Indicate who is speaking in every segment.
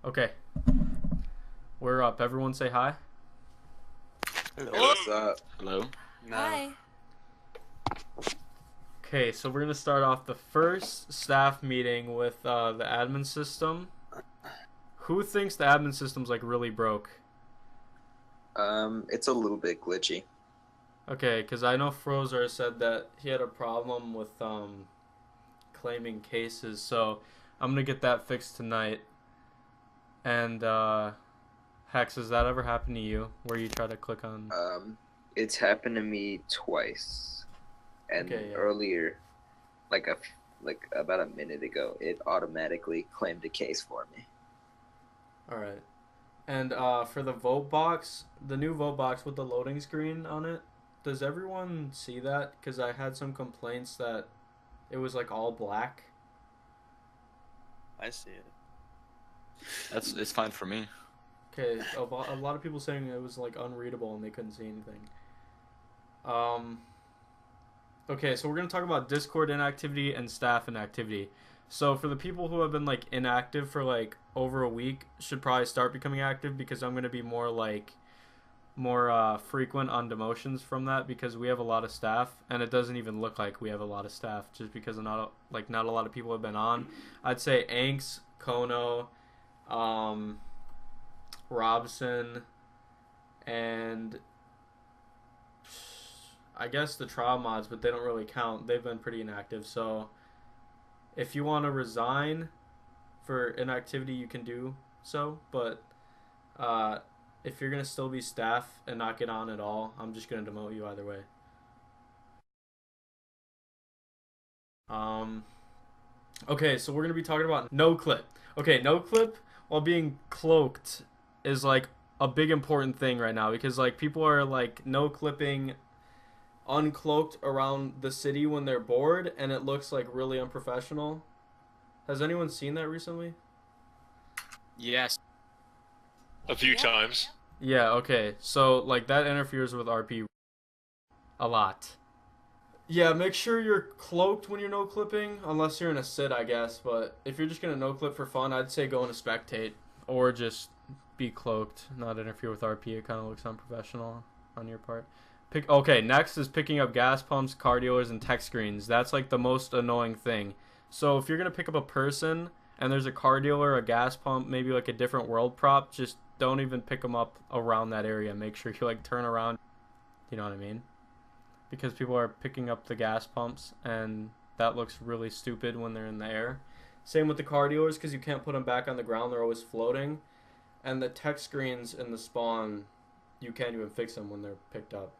Speaker 1: Okay, we're up. Everyone say hi.
Speaker 2: Hello.
Speaker 3: What's up?
Speaker 2: Hello.
Speaker 4: Hi.
Speaker 1: Okay, so we're gonna start off the first staff meeting with the admin system. Who thinks the admin system's like really broke?
Speaker 3: It's a little bit glitchy.
Speaker 1: Okay, because I know Frozer said that he had a problem with claiming cases, so I'm gonna get that fixed tonight. And Hex, has that ever happened to you where you try to click on?
Speaker 3: It's happened to me twice, and
Speaker 1: Okay, yeah.
Speaker 3: earlier, like about a minute ago, it automatically claimed a case for me.
Speaker 1: All right. And for the vote box, the new vote box with the loading screen on it, does everyone see that? Because I had some complaints that it was like all black.
Speaker 2: I see it. It's fine for me.
Speaker 1: Okay, a lot of people saying it was like unreadable and they couldn't see anything. Okay, so we're gonna talk about Discord inactivity and staff inactivity. So for the people who have been like inactive for like over a week, should probably start becoming active because I'm gonna be more frequent on demotions from that because we have a lot of staff and it doesn't even look like we have a lot of staff just because not a lot of people have been on. I'd say Anks, Kono, Robson, and I guess the trial mods, but they don't really count. They've been pretty inactive. So if you want to resign for inactivity, you can do so. But if you're going to still be staff and not get on at all, I'm just going to demote you either way. Okay, so we're going to be talking about no clip. Okay, no clip while being cloaked is like a big important thing right now because like people are like no clipping uncloaked around the city when they're bored and it looks like really unprofessional. Has anyone seen that recently?
Speaker 2: Yes.
Speaker 5: A few times.
Speaker 1: Yeah, okay. So like that interferes with RP a lot. Yeah, make sure you're cloaked when you're no clipping, unless you're in a sit, I guess. But if you're just gonna no clip for fun, I'd say go into spectate or just be cloaked, not interfere with RP. It kind of looks unprofessional on your part. Okay, next is picking up gas pumps, car dealers, and tech screens. That's like the most annoying thing. So if you're gonna pick up a person and there's a car dealer, a gas pump, maybe like a different world prop, just don't even pick them up around that area. Make sure you like turn around. You know what I mean? Because people are picking up the gas pumps and that looks really stupid when they're in the air. Same with the car dealers because you can't put them back on the ground. They're always floating. And the tech screens in the spawn, you can't even fix them when they're picked up.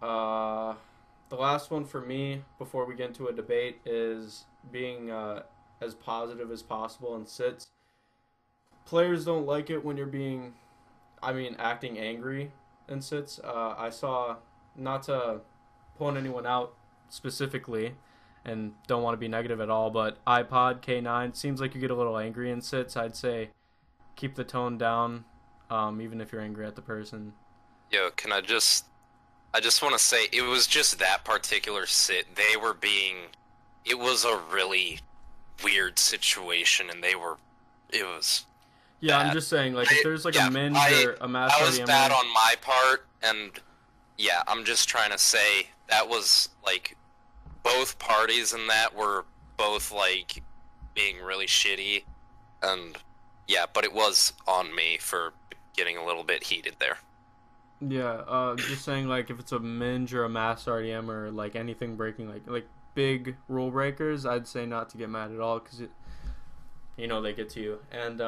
Speaker 1: The last one for me before we get into a debate is being as positive as possible in sits. Players don't like it when you're acting angry in sits. I saw, not to point anyone out specifically and don't want to be negative at all, but iPod K9 seems like you get a little angry in sits. I'd say keep the tone down, even if you're angry at the person.
Speaker 6: Yo, I just want to say, it was just that particular sit. It was a really weird situation, and it was
Speaker 1: Yeah,
Speaker 6: bad.
Speaker 1: I'm just saying, like, if there's like a minge or a mass
Speaker 6: I was
Speaker 1: RDM,
Speaker 6: bad on my part, and yeah, I'm just trying to say that was, like, both parties in that were both, like, being really shitty, and yeah, but it was on me for getting a little bit heated there.
Speaker 1: Yeah, just saying, like, if it's a minge or a mass RDM or like anything breaking, like big rule breakers, I'd say not to get mad at all because they get to you, and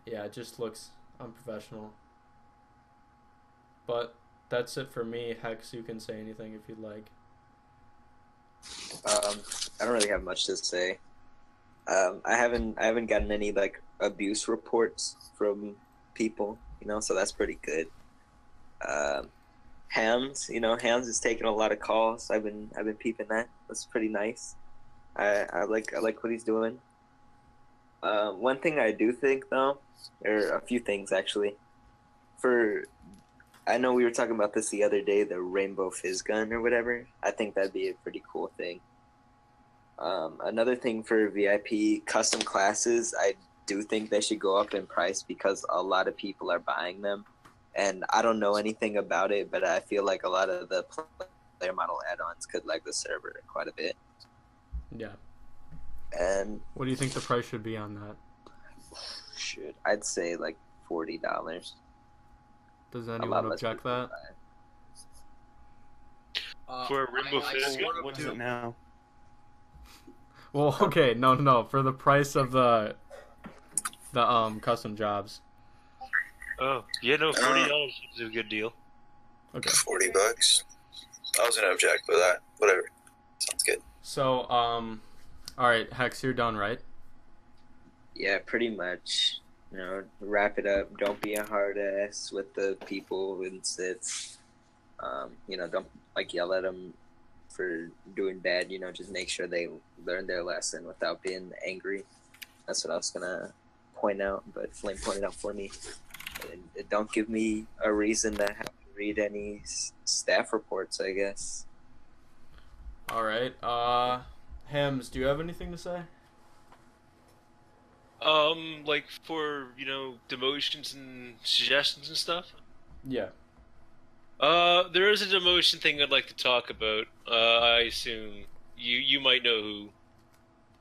Speaker 1: yeah, it just looks unprofessional. But that's it for me. Hex, you can say anything if you'd like.
Speaker 3: I don't really have much to say. I haven't gotten any like abuse reports from people, so that's pretty good. Hams is taking a lot of calls. I've been peeping that. That's pretty nice. I like what he's doing. One thing I do think though, or a few things actually, I know we were talking about this the other day, the rainbow fizz gun or whatever. I think that'd be a pretty cool thing. Another thing for VIP custom classes, I do think they should go up in price because a lot of people are buying them. And I don't know anything about it, but I feel like a lot of the player model add-ons could lag the server quite a bit.
Speaker 1: Yeah.
Speaker 3: And
Speaker 1: What do you think the price should be on that?
Speaker 3: I'd say like $40.
Speaker 1: Does anyone object that?
Speaker 5: For a Rainbow Fist,
Speaker 4: What is it now?
Speaker 1: Well, okay, no. For the price of the custom jobs.
Speaker 5: oh yeah, no, $40 is a good deal.
Speaker 1: Okay.
Speaker 7: $40. I was gonna object, but that whatever. Sounds good.
Speaker 1: So, all right, Hex, you're done, right?
Speaker 3: Yeah, pretty much. You know, wrap it up. Don't be a hard ass with the people in sits. You know, don't like yell at them for doing bad. You know, just make sure they learn their lesson without being angry. That's what I was gonna point out, but Flame pointed out for me. And don't give me a reason to have to read any staff reports, I guess.
Speaker 1: All right. Hems, do you have anything to say?
Speaker 5: Like for, demotions and suggestions and stuff?
Speaker 1: Yeah.
Speaker 5: There is a demotion thing I'd like to talk about. I assume you might know who,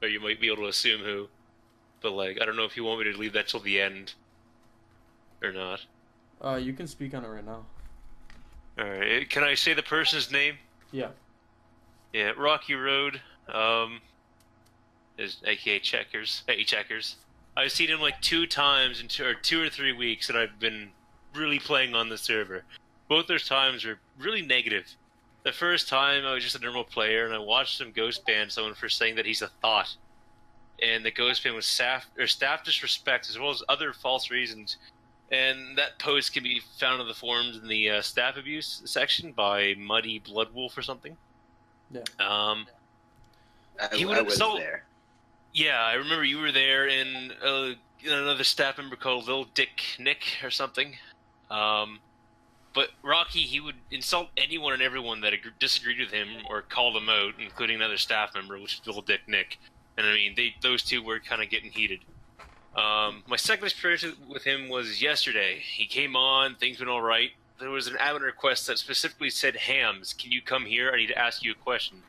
Speaker 5: or you might be able to assume who, but I don't know if you want me to leave that till the end, or not.
Speaker 1: You can speak on it right now.
Speaker 5: Alright, can I say the person's name?
Speaker 1: Yeah.
Speaker 5: Yeah, Rocky Road, is aka Checkers. Hey, Checkers. I've seen him 2 times in 2 or 3 weeks, and I've been really playing on the server. Both those times were really negative. The first time I was just a normal player, and I watched him ghost ban someone for saying that he's a thought, and the ghost ban was staff disrespect as well as other false reasons. And that post can be found on the forums in the staff abuse section by Muddy Bloodwolf or something.
Speaker 1: Yeah.
Speaker 3: I was there.
Speaker 5: Yeah, I remember you were there, and another staff member called Lil Dick Nick or something. But Rocky, he would insult anyone and everyone that disagreed with him or called him out, including another staff member, which is Lil Dick Nick. And I mean, those two were kind of getting heated. My second experience with him was yesterday. He came on, things went all right. There was an admin request that specifically said, "Hams, can you come here? I need to ask you a question."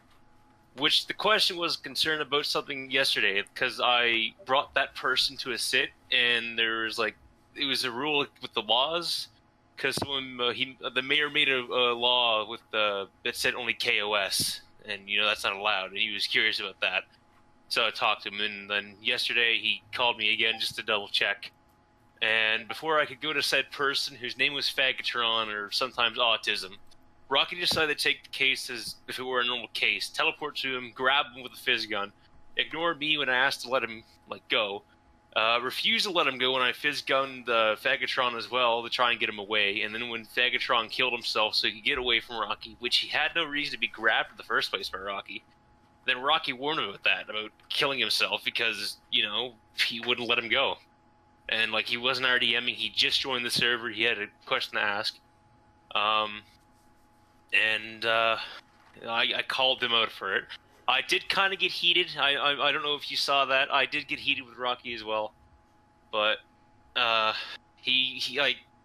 Speaker 5: Which the question was concerned about something yesterday, because I brought that person to a sit, and there was it was a rule with the laws, because the mayor made a law with that said only KOS, and that's not allowed, and he was curious about that. So I talked to him, and then yesterday he called me again just to double check. And before I could go to said person, whose name was Fagatron or sometimes Autism, Rocky decided to take the case as if it were a normal case, teleport to him, grab him with a fizz gun, ignore me when I asked to let him go, refused to let him go when I fizz gunned Fagatron as well to try and get him away, and then when Fagatron killed himself so he could get away from Rocky, which he had no reason to be grabbed in the first place by Rocky. Then Rocky warned him about killing himself because, he wouldn't let him go. And, he wasn't RDMing, he just joined the server, he had a question to ask. I called him out for it. I did kind of get heated. I don't know if you saw that. I did get heated with Rocky as well. But, he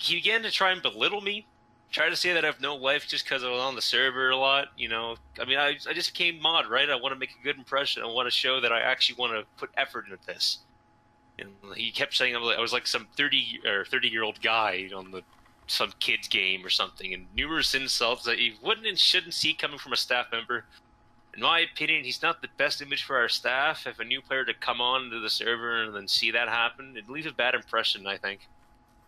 Speaker 5: began to try and belittle me. Try to say that I have no life just because I was on the server a lot, I mean, I just became mod, right? I want to make a good impression. I want to show that I actually want to put effort into this. And he kept saying I was like some 30-year-old guy on some kid's game or something, and numerous insults that he wouldn't and shouldn't see coming from a staff member. In my opinion, he's not the best image for our staff. If a new player to come on to the server and then see that happen, it'd leave a bad impression, I think.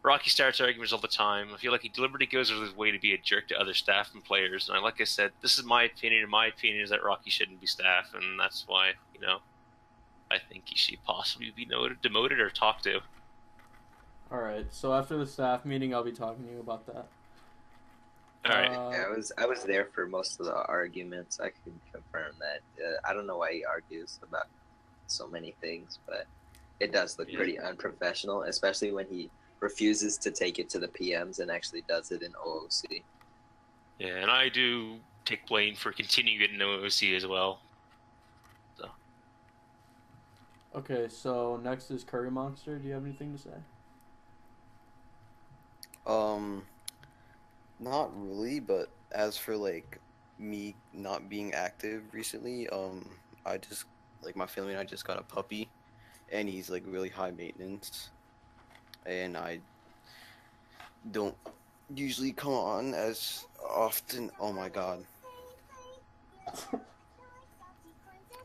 Speaker 5: Rocky starts arguments all the time. I feel like he deliberately goes out of his way to be a jerk to other staff and players. And like I said, this is my opinion, and my opinion is that Rocky shouldn't be staff, and that's why, I think he should possibly be demoted or talked to.
Speaker 1: Alright, so after the staff meeting, I'll be talking to you about that.
Speaker 5: Alright.
Speaker 3: Yeah, I was there for most of the arguments. I can confirm that. I don't know why he argues about so many things, but it does look pretty unprofessional, especially when he refuses to take it to the PMs and actually does it in OOC.
Speaker 5: Yeah, and I do take blame for continuing it in OOC as well. So
Speaker 1: Okay, so next is Curry Monster. Do you have anything to say?
Speaker 4: Not really, but as for like me not being active recently, I just like my family and I just got a puppy, and he's like really high maintenance, and I don't usually come on as often. Oh my god.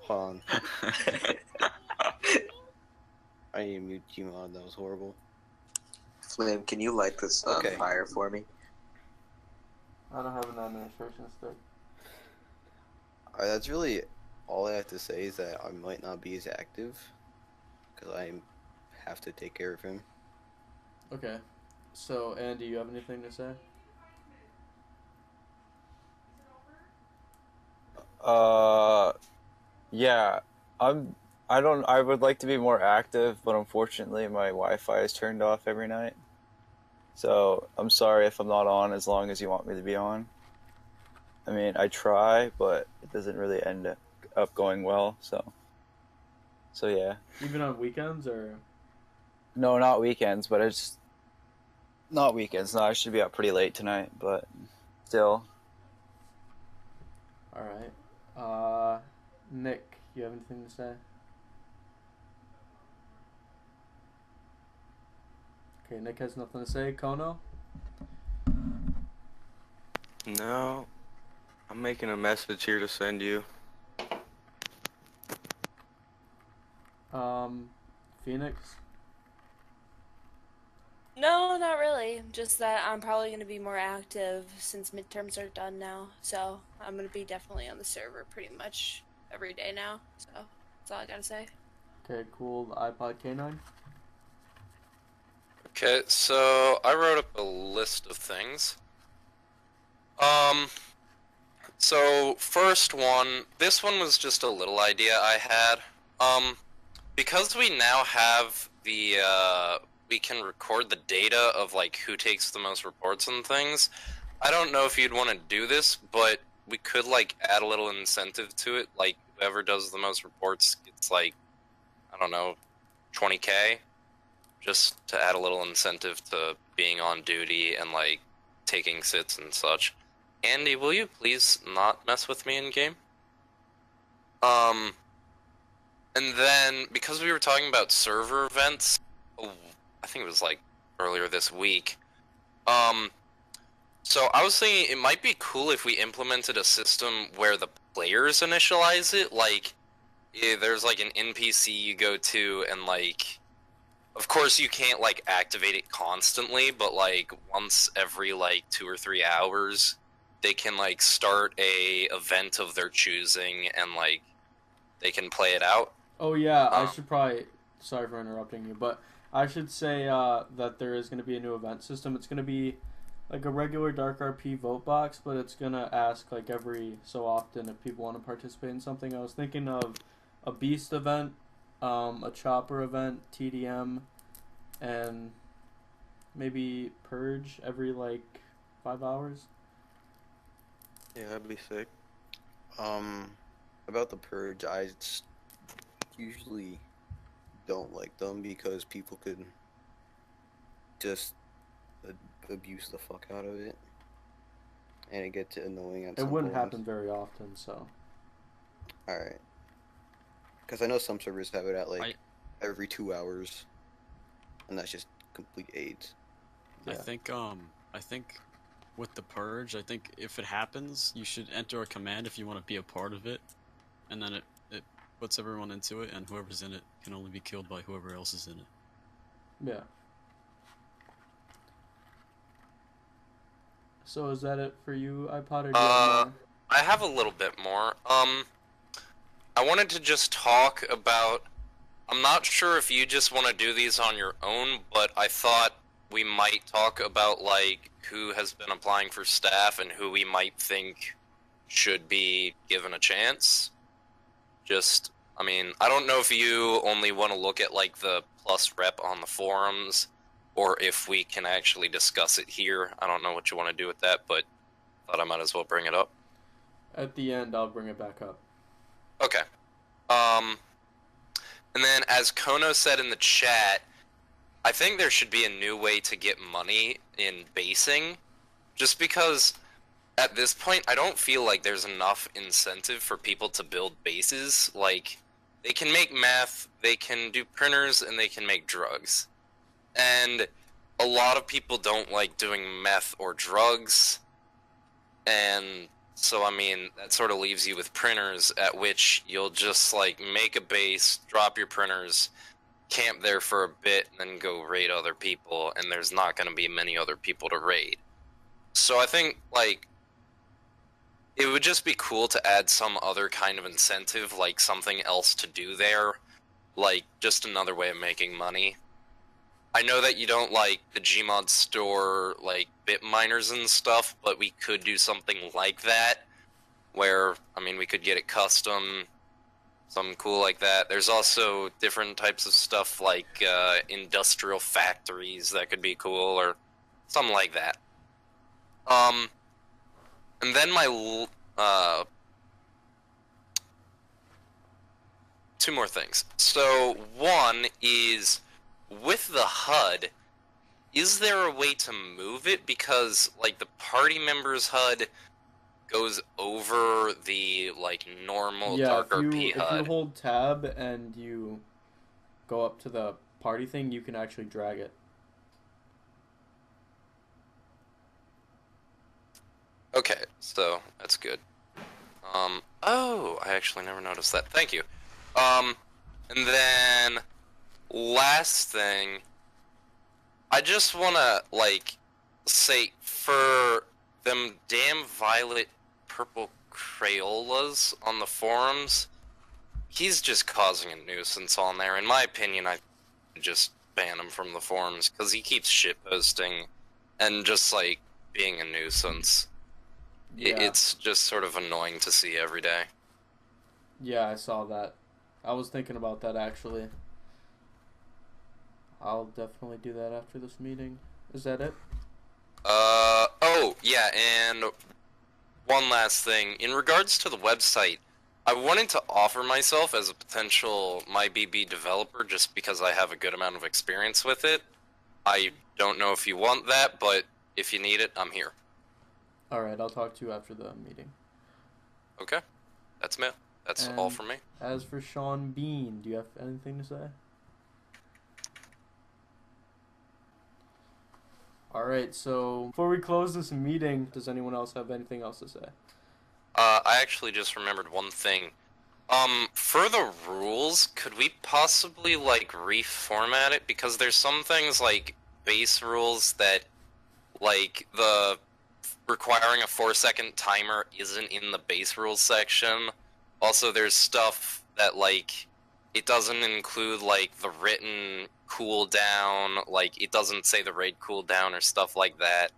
Speaker 4: Hold on. I need to mute you on. That was horrible.
Speaker 3: Flynn, can you light this
Speaker 4: Okay.
Speaker 3: fire for me?
Speaker 1: I don't have an administration stick.
Speaker 4: Alright, that's really all I have to say is that I might not be as active because I have to take care of him.
Speaker 1: Okay. So, Andy, you have anything to say?
Speaker 8: Yeah. I would like to be more active, but unfortunately my Wi-Fi is turned off every night. So, I'm sorry if I'm not on as long as you want me to be on. I mean, I try, but it doesn't really end up going well, so yeah.
Speaker 1: Even on weekends, or?
Speaker 8: No, not weekends, but it's not weekends. No, I should be up pretty late tonight, but still.
Speaker 1: Alright. Nick, you have anything to say? Okay, Nick has nothing to say. Kono?
Speaker 9: No, I'm making a message here to send you.
Speaker 1: Phoenix?
Speaker 10: No, not really. Just that I'm probably going to be more active since midterms are done now. So I'm going to be definitely on the server pretty much every day now. So that's all I got to say.
Speaker 1: Okay, cool. The iPod K9?
Speaker 6: Okay, so I wrote up a list of things. So first one, this one was just a little idea I had. Because we now have the, we can record the data of, like, who takes the most reports and things. I don't know if you'd want to do this, but we could, like, add a little incentive to it. Like, whoever does the most reports gets, like, I don't know, 20K. Just to add a little incentive to being on duty and, like, taking sits and such. Andy, will you please not mess with me in game? And then, because we were talking about server events, I think it was, like, earlier this week, so I was thinking it might be cool if we implemented a system where the players initialize it, like, there's, like, an NPC you go to and, like, of course you can't, like, activate it constantly, but, like, once every, like, 2 or 3 hours, they can, like, start a event of their choosing and, like, they can play it out.
Speaker 1: Oh, yeah, I should probably... Sorry for interrupting you, but I should say that there is going to be a new event system. It's going to be like a regular DarkRP vote box, but it's going to ask, like, every so often if people want to participate in something. I was thinking of a Beast event, a Chopper event, TDM, and maybe Purge every, like, 5 hours.
Speaker 9: Yeah, that'd be sick.
Speaker 4: About the purge, I usually don't like them because people could just abuse the fuck out of it, and it gets annoying at
Speaker 1: It
Speaker 4: some
Speaker 1: wouldn't
Speaker 4: points.
Speaker 1: happen very often, so.
Speaker 4: Alright. Because I know some servers have it at, like, every 2 hours, and that's just complete AIDS.
Speaker 1: Yeah.
Speaker 11: I think with the purge, I think if it happens, you should enter a command if you want to be a part of it, and then it puts everyone into it, and whoever's in it can only be killed by whoever else is in it.
Speaker 1: Yeah. So is that it for you, iPod, or do you have more?
Speaker 6: I have a little bit more. I wanted to just talk about, I'm not sure if you just want to do these on your own, but I thought we might talk about, like, who has been applying for staff and who we might think should be given a chance. Just, I mean, I don't know if you only want to look at, like, the plus rep on the forums, or if we can actually discuss it here. I don't know what you want to do with that, but I thought I might as well bring it up.
Speaker 1: At the end, I'll bring it back up.
Speaker 6: Okay. And then, as Kono said in the chat, I think there should be a new way to get money in basing, just because at this point I don't feel like there's enough incentive for people to build bases. Like, they can make meth, they can do printers, and they can make drugs. And a lot of people don't like doing meth or drugs, and so, I mean, that sort of leaves you with printers, at which you'll just, like, make a base, drop your printers, camp there for a bit, and then go raid other people, and there's not going to be many other people to raid. So I think, like, it would just be cool to add some other kind of incentive, like something else to do there, like just another way of making money. I know that you don't like the Gmod store, like, bit miners and stuff, but we could do something like that, where, I mean, we could get it custom, something cool like that. There's also different types of stuff like industrial factories that could be cool, or something like that. And then my, two more things. So, one is, with the HUD, is there a way to move it? Because, like, the party member's HUD goes over the, like, normal DarkRP HUD.
Speaker 1: If you hold tab and you go up to the party thing, you can actually drag it.
Speaker 6: Okay, so that's good. Oh, I actually never noticed that. Thank you. And then, last thing, I just wanna, like, say, for them damn violet purple Crayolas on the forums, he's just causing a nuisance on there. In my opinion, I just ban him from the forums, because he keeps shitposting and just, like, being a nuisance.
Speaker 1: Yeah.
Speaker 6: It's just sort of annoying to see every day.
Speaker 1: Yeah, I saw that. I was thinking about that, actually. I'll definitely do that after this meeting. Is that it?
Speaker 6: Oh, yeah, and one last thing. In regards to the website, I wanted to offer myself as a potential MyBB developer just because I have a good amount of experience with it. I don't know if you want that, but if you need it, I'm here.
Speaker 1: Alright, I'll talk to you after the meeting.
Speaker 6: Okay. That's me. That's all from me.
Speaker 1: As for Sean Bean, do you have anything to say? Alright, so before we close this meeting, does anyone else have anything else to say?
Speaker 6: I actually just remembered one thing. For the rules, could we possibly, like, reformat it? Because there's some things, like, base rules that, like, the requiring a 4-second timer isn't in the base rules section. Also, there's stuff that, like, it doesn't include, like, the written cooldown, like, it doesn't say the raid cooldown or stuff like that,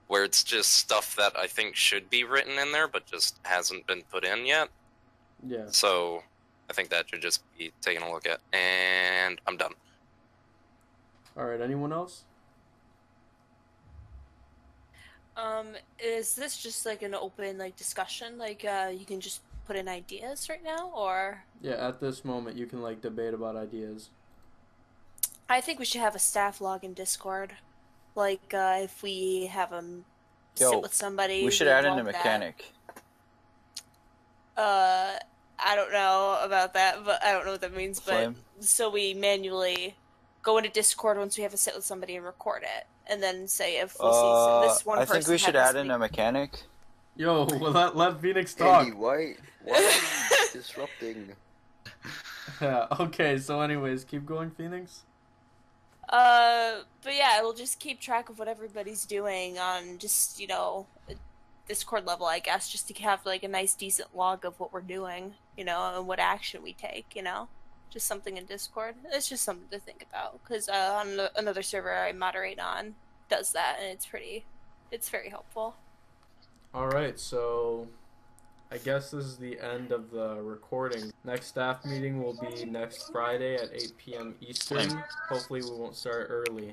Speaker 6: where it's just stuff that I think should be written in there, but just hasn't been put in yet.
Speaker 1: Yeah.
Speaker 6: So, I think that should just be taken a look at, and I'm done.
Speaker 1: Alright, anyone else?
Speaker 10: Is this just like an open, like, discussion? Like, you can just put in ideas right now, or?
Speaker 1: Yeah, at this moment, you can, like, debate about ideas.
Speaker 10: I think we should have a staff log in Discord. Like, if we have them sit with somebody.
Speaker 8: We should add in a mechanic.
Speaker 10: I don't know about that, but I don't know what that means,
Speaker 8: Flame.
Speaker 10: but so we manually go into Discord once we have a sit with somebody and record it. And then say if we see this one person.
Speaker 8: I think we should add in a mechanic.
Speaker 1: Yo, well, let Phoenix talk.
Speaker 4: Hey, why are you disrupting?
Speaker 1: Yeah, okay, so anyways, keep going, Phoenix.
Speaker 10: But yeah, we'll just keep track of what everybody's doing on just, you know, a Discord level, I guess, just to have, like, a nice, decent log of what we're doing, you know, and what action we take, you know? Just something in Discord. It's just something to think about, because on another server I moderate on does that, and it's very helpful.
Speaker 1: Alright, so I guess this is the end of the recording. Next staff meeting will be next Friday at 8 p.m. Eastern. Hopefully we won't start early.